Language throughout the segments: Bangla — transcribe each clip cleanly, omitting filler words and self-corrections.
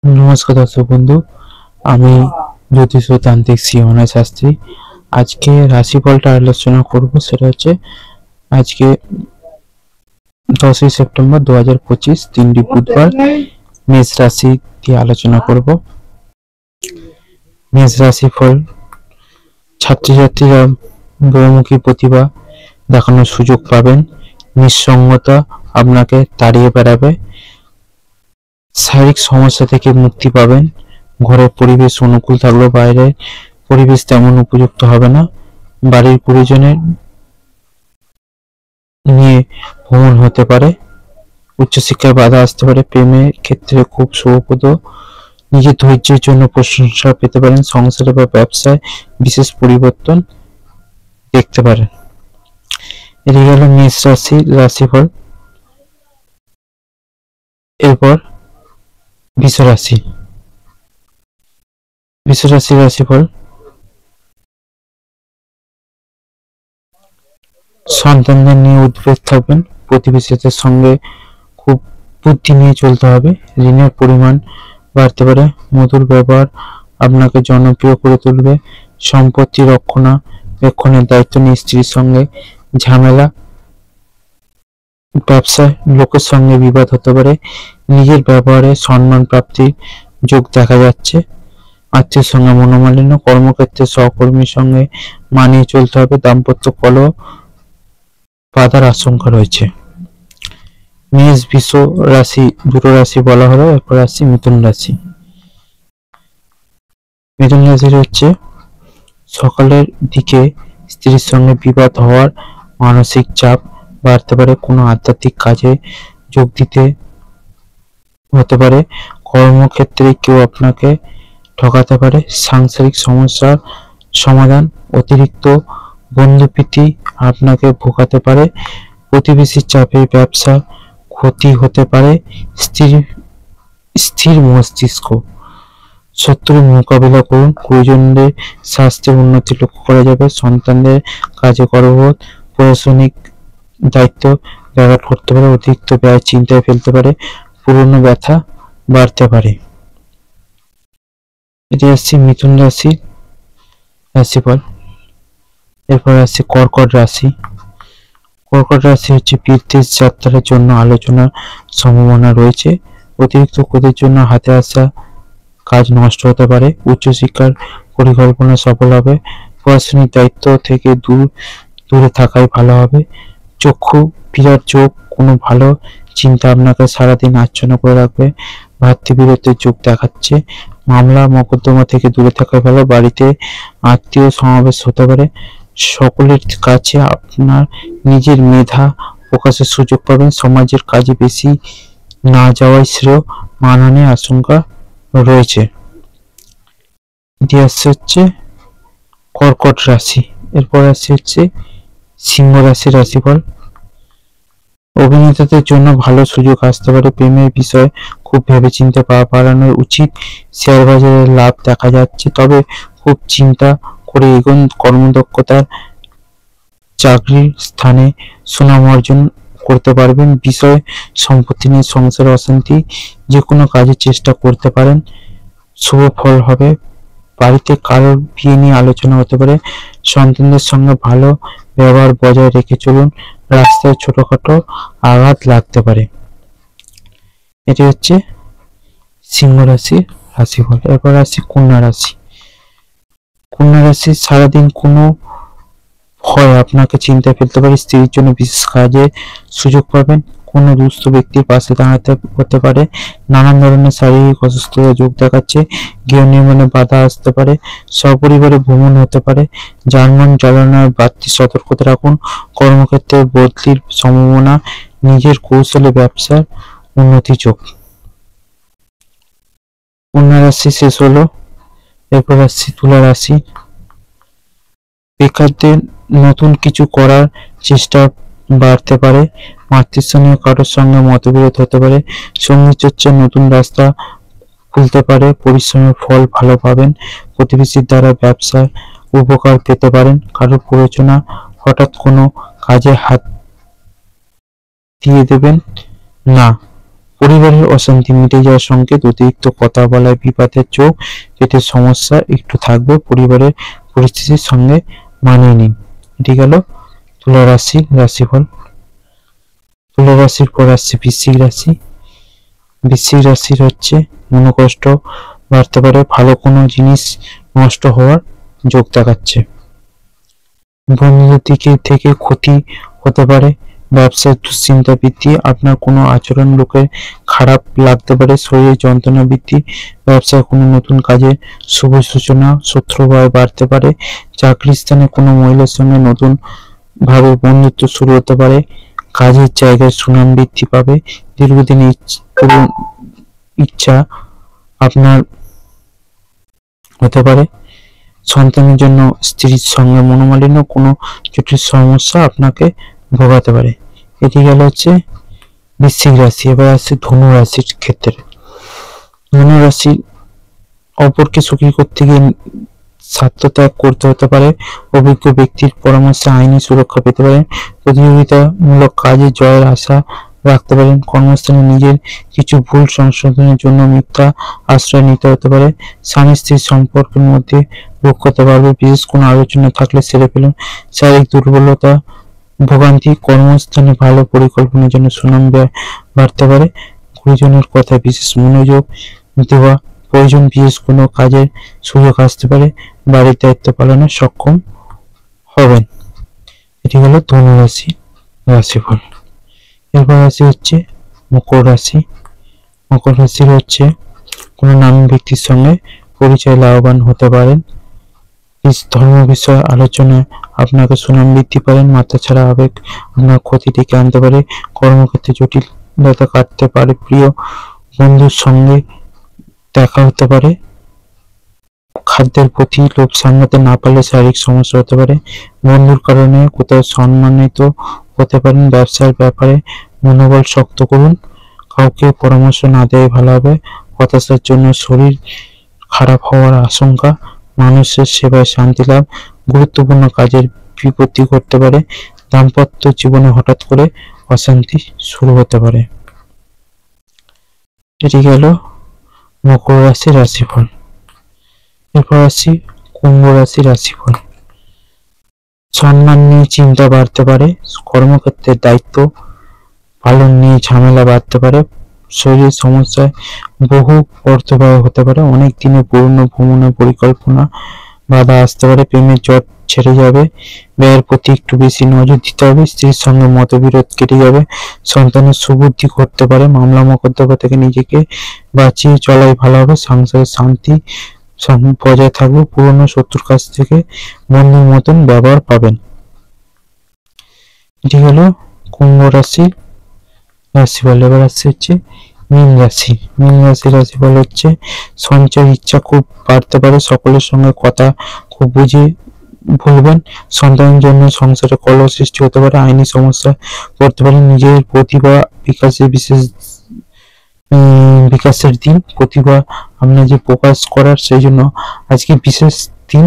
নমস্কার দর্শক বন্ধু, আমি জ্যোতিষ ও তান্ত্রিক শ্রী অনাথ শাস্ত্রী। আজকে রাশিফলটা আলোচনা করব। সেটা হচ্ছে আজকে 10ই সেপ্টেম্বর 2025, দিনটি বুধবার। মেষ রাশি দিয়ে আলোচনা করব। মেষ রাশি ফল: ছাত্রছাত্রীরা বহুমুখী প্রতিভা দেখানোর সুযোগ পাবেন। নিঃসঙ্গতা আপনাকে তাড়িয়ে বেড়াবে। শারীরিক সমস্যা থেকে মুক্তি পাবেন। ঘরের পরিবেশ অনুকূল থাকলেও বাইরের পরিবেশ তেমন উপযুক্ত হবে না। বাড়ির পরিজনের নিয়ে ভ্রমণ হতে পারে। উচ্চশিক্ষায় বাধা আসতে পারে। প্রেমের ক্ষেত্রে খুব শুভপ্রদ। নিজের ধৈর্যের জন্য প্রশংসা পেতে পারেন। সংসারে বা ব্যবসায় বিশেষ পরিবর্তন দেখতে পারেন। এটি গেল মেষ রাশির রাশিফল। এরপর বৃষ রাশি। বৃষ রাশির রাশিফল: সন্তানদের নিয়ে উদ্বেগ থাকবেন। প্রতিবেশীদের সঙ্গে খুব বুদ্ধি নিয়ে চলতে হবে। ঋণের পরিমাণ বাড়তে পারে। মধুর ব্যবহার আপনাকে জনপ্রিয় করে তুলবে। সম্পত্তি রক্ষণাবেক্ষণের দায়িত্ব নিয়ে স্ত্রীর সঙ্গে ঝামেলা। ব্যবসায় লোকের সঙ্গে বিবাদ হতে পারে। নিজের ব্যবহারে সম্মান প্রাপ্তির যোগ দেখা যাচ্ছে। আত্মীয়ের সঙ্গে মনোমালিন্য। কর্মক্ষেত্রে সহকর্মীর সঙ্গে মানিয়ে চলতে হবে। দাম্পত্য কলহ বাধার আশঙ্কা রয়েছে। মেষ বৃষ রাশি দুটো রাশি বলা হলো। এরপর আসছি মিথুন রাশি। মিথুন রাশির হচ্ছে সকালের দিকে স্ত্রীর সঙ্গে বিবাদ হওয়ার মানসিক চাপ বাড়তে পারে। কোনো আধ্যাত্মিক কাজে যোগ দিতে হতে পারে। কর্মক্ষেত্রে কেউ আপনাকে ঠকাতে পারে। সাংসারিক সমস্যার সমাধান। অতিরিক্ত বন্ধুপ্রীতি আপনাকে ভোগাতে পারে। প্রতিবেশীর চাপে ব্যবসা ক্ষতি হতে পারে। স্থির মস্তিষ্ক। শত্রুর মোকাবিলা করুন। গুরুজনদের স্বাস্থ্যের উন্নতি লক্ষ্য করা যাবে। সন্তানদের কাজে কর্মবোধ। প্রশাসনিক দায়িত্ব ব্যাঘাত করতে পারে। অতিরিক্ত ব্যয় চিন্তায় ফেলতে পারে। পুরনো ব্যথা বাড়তে পারে। এটি আসছে মিথুন রাশি রাশিফল। এরপর আসছে কর্কট রাশি। কর্কট রাশি হচ্ছে বিদেশ যাত্রার জন্য আলোচনার সম্ভাবনা রয়েছে। অতিরিক্ত ক্রোধের জন্য হাতে আসা কাজ নষ্ট হতে পারে। উচ্চশিক্ষার পরিকল্পনা সফল হবে। প্রশাসনিক দায়িত্ব থেকে দূরে থাকাই ভালো হবে। চক্ষু বিরাট যোগ। কোনো ভালো চিন্তা আপনাকে সারাদিন আচ্ছন্ন করে রাখবে। ভাতৃবিরোধের যোগ দেখাচ্ছে। মামলা মোকদ্দমা থেকে দূরে থাকাই ভালো। বাড়িতে আত্মীয় সমাবেশ হতে পারে। সকলের কাছে আপনার নিজের মেধা প্রকাশের সুযোগ পাবেন। সমাজের কাজে বেশি না যাওয়াই শ্রেয়। মানহানির আশঙ্কা রয়েছে। ইতিহাস হচ্ছে কর্কট রাশি। এরপর আসছে হচ্ছে সিংহ রাশির রাশিফল। অভিনেতাদের জন্য ভালো সুযোগ আসতে পারে। প্রেমের বিষয়ে খুব ভেবেচিন্তে পা বাড়ানো উচিত। শেয়ার বাজারে লাভ দেখা যাচ্ছে, তবে খুব চিন্তা করে এগোন। কর্মদক্ষতার চাকরির স্থানে সুনাম অর্জন করতে পারবেন। বিষয় সম্পত্তি নিয়ে সংসার অশান্তি। যে কোনো কাজের চেষ্টা করতে পারেন, শুভ ফল হবে। বাড়িতে কারোর বিয়ে নিয়ে আলোচনা হতে পারে। সন্তানদের সঙ্গে ভালো ব্যবহার বজায় রেখে চলুন। রাস্তায় ছোটখাটো আঘাত লাগতে পারে। এটি হচ্ছে সিংহ রাশির রাশিফল। এরপর আসছি কন্যা রাশি। কন্যা রাশি সারাদিন কোনো ভয় আপনাকে চিন্তায় ফেলতে পারে। স্ত্রীর জন্য বিশেষ কাজে সুযোগ পাবেন। কোনো দুস্থ ব্যক্তির পাশে দাঁড়াতে হতে পারে। নানান ধরনের শারীরিক অসুস্থতা যোগ দেখাচ্ছে। গৃহ নির্মাণে বাধা আসতে পারে। সপরিবারে ভ্রমণ হতে পারে। যানবাহন চালানোর বাড়তি সতর্কতা রাখুন। কর্মক্ষেত্রে বদলির সম্ভাবনা। নিজের কৌশলে ব্যবসার উন্নতি যোগ। কন্যা রাশি শেষ হলো। এরপর আসছি তুলা রাশি। বেকারদের নতুন কিছু করার চেষ্টা বাড়তে পারে। মাতৃস্থানীয় কারোর সঙ্গে মতবিরোধ হতে পারে। সঙ্গীত চর্চার নতুন রাস্তা খুলতে পারে। পরিশ্রমের ফল ভালো পাবেন। প্রতিবেশীর দ্বারা ব্যবসায় উপকার পেতে পারেন। কারোর প্ররোচনা হঠাৎ কোনো কাজে হাত দিয়ে দেবেন না। পরিবারের অশান্তি মিটে যাওয়ার সংকেত, অতিরিক্ত কথা বলায় বিবাদের চোখ, পেটের সমস্যা একটু থাকবে, পরিবারের পরিস্থিতির সঙ্গে মানিয়ে নিন। এটি গেল তুলা রাশির রাশিফল। তুলা রাশির পর আসছে বৃশ্চিক রাশি। বৃশ্চিক রাশির হচ্ছে মনোকষ্ট বাড়তে পারে, ভালো কোনো জিনিস নষ্ট হওয়ার যোগ দেখাচ্ছে, বন্ধুদের দিকে থেকে ক্ষতি হতে পারে, ব্যবসায় দুশ্চিন্তা বৃদ্ধি, আপনার কোনো আচরণ লোকের খারাপ লাগতে পারে, শরীরে যন্ত্রণা বৃদ্ধি, ব্যবসায় কোনো নতুন কাজে শুভ সূচনা, শত্রুভয় বাড়তে পারে, চাকরির স্থানে কোনো মহিলার সঙ্গে নতুন ভাবে বন্ধুত্ব শুরু হতে পারে, কাজের জায়গায় সুনাম বৃদ্ধি পাবে, দীর্ঘদিন ইচ্ছা আপনার হতে পারে, সন্তানের জন্য স্ত্রীর সঙ্গে মনোমালিন্য, কোনো জটিল সমস্যা আপনাকে ভোগাতে পারে। এটি গেল হচ্ছে বৃশ্চিক রাশি। এবার আসছে ধনু রাশির ক্ষেত্রে। ধনু রাশি অপরকে সুখী করতে গিয়ে স্বার্থত্যাগ করতে হতে পারে, অভিজ্ঞ ব্যক্তির পরামর্শে আইনি সুরক্ষা পেতে পারেন, প্রতিযোগিতামূলক কাজে জয়ের আশা রাখতে পারেন, কর্মস্থানে নিজের কিছু ভুল সংশোধনের জন্য মিথ্যা আশ্রয় নিতে হতে পারে, স্বামী স্ত্রীর সম্পর্কের মধ্যে রক্ষতা বাড়বে, বিশেষ কোনো আলোচনা থাকলে সেরে ফেলুন, শারীরিক দুর্বলতা ভোগান্তি, কর্মস্থানে ভালো পরিকল্পনার জন্য সুনাম বাড়তে পারে, গুরুজনের কথায় বিশেষ মনোযোগ দেওয়া প্রয়োজন, বিশেষ কোনো কাজের সুযোগ আসতে পারে, বাড়ির দায়িত্ব পালনে সক্ষম হবেন। এটি হলো ধনু রাশি রাশিফল। এরপর রাশি হচ্ছে মকর রাশি। মকর রাশির হচ্ছে কোনো নামী ব্যক্তির সঙ্গে পরিচয় লাভবান হতে পারেন, ধর্ম বিষয় আলোচনায় আপনাকে সুনাম বৃদ্ধি পারেন, মাথাছাড়া আবেগ আপনার ক্ষতি ডেকে আনতে পারে, কর্মক্ষেত্রে জটিলতা কাটতে পারে, প্রিয় বন্ধুর সঙ্গে দেখা হতে পারে, খাদ্যের প্রতি লোভ সামলাতে না পারলে শারীরিক সমস্যা হতে পারে, বন্ধুর কারণে কোথাও সম্মানিত হতে পারেন, ব্যবসার ব্যাপারে মনোবল শক্ত করুন, কাউকে পরামর্শ না দেওয়াই ভালো হবে, হতাশার জন্য শরীর খারাপ হওয়ার আশঙ্কা, মানুষের সেবায় শান্তি লাভ, গুরুত্বপূর্ণ কাজের বিপত্তি ঘটতে পারে, দাম্পত্য জীবনে হঠাৎ করে অশান্তি শুরু হতে পারে। এটি গেল মকর রাশির রাশিফল। এরপর আসি কুম্ভ রাশির রাশিফল। সম্মান নিয়ে চিন্তা বাড়তে পারে, কর্মক্ষেত্রের দায়িত্ব পালন নিয়ে ঝামেলা বাড়তে পারে, শরীরের সমস্যায় বহু অর্থ ব্যয় হতে পারে, অনেক দিনের পুরনো ভ্রমণের পরিকল্পনা বাধা আসতে পারে, প্রেমের জট ছেড়ে যাবে, ব্যয়ের প্রতি একটু বেশি নজর দিতে হবে, স্ত্রীর সঙ্গে মতবিরোধ কেটে যাবে, সন্তানের সুবুদ্ধি ঘটতে পারে, মামলা মোকদ্দমা থেকে নিজেকে বাঁচিয়ে চলাই ভালো হবে, সংসারের শান্তি বজায় থাকবে, পুরনো শত্রুর কাছ থেকে বন্ধুর মতন ব্যবহার পাবেন। এটি হলো কুম্ভ রাশির রাশিফল। এবার আসছে হচ্ছে মীন রাশি। মীন রাশির রাশিফল হচ্ছে সঞ্চয়ের ইচ্ছা খুব বাড়তে পারে, সকলের সঙ্গে কথা খুব বুঝে বলবেন, সন্তানের জন্য সংসারে কলহ সৃষ্টি হতে পারে, আইনি সমস্যা করতে পারে, নিজের প্রতিভা বিকাশের দিন, প্রতিভা আপনার যে প্রকাশ করার, সেই জন্য আজকে বিশেষ দিন।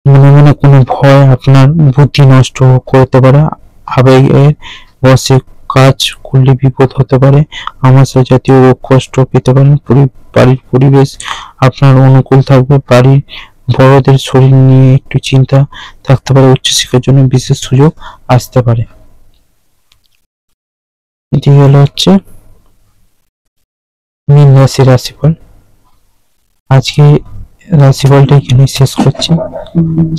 মনে মনে কোনো ভয় আপনার বুদ্ধি নষ্ট করতে পারে, আবেগের বশে কাজ করলে বিপদ হতে পারে, আমাশা জাতীয় রোগ কষ্ট পেতে পারেন, বাড়ির পরিবেশ আপনার অনুকূল থাকবে, বাড়ির বড়দের শরীর নিয়ে একটু চিন্তা থাকতে পারে, উচ্চশিক্ষার জন্য বিশেষ সুযোগ আসতে পারে। এটি হলো হচ্ছে মীন রাশির রাশিফল। আজকে রাশিফলটা এখানে শেষ করছি।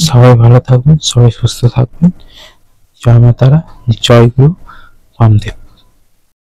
সবাই ভালো থাকবেন, সবাই সুস্থ থাকবেন। জয় মা তারা, জয় গুরু বামদেব।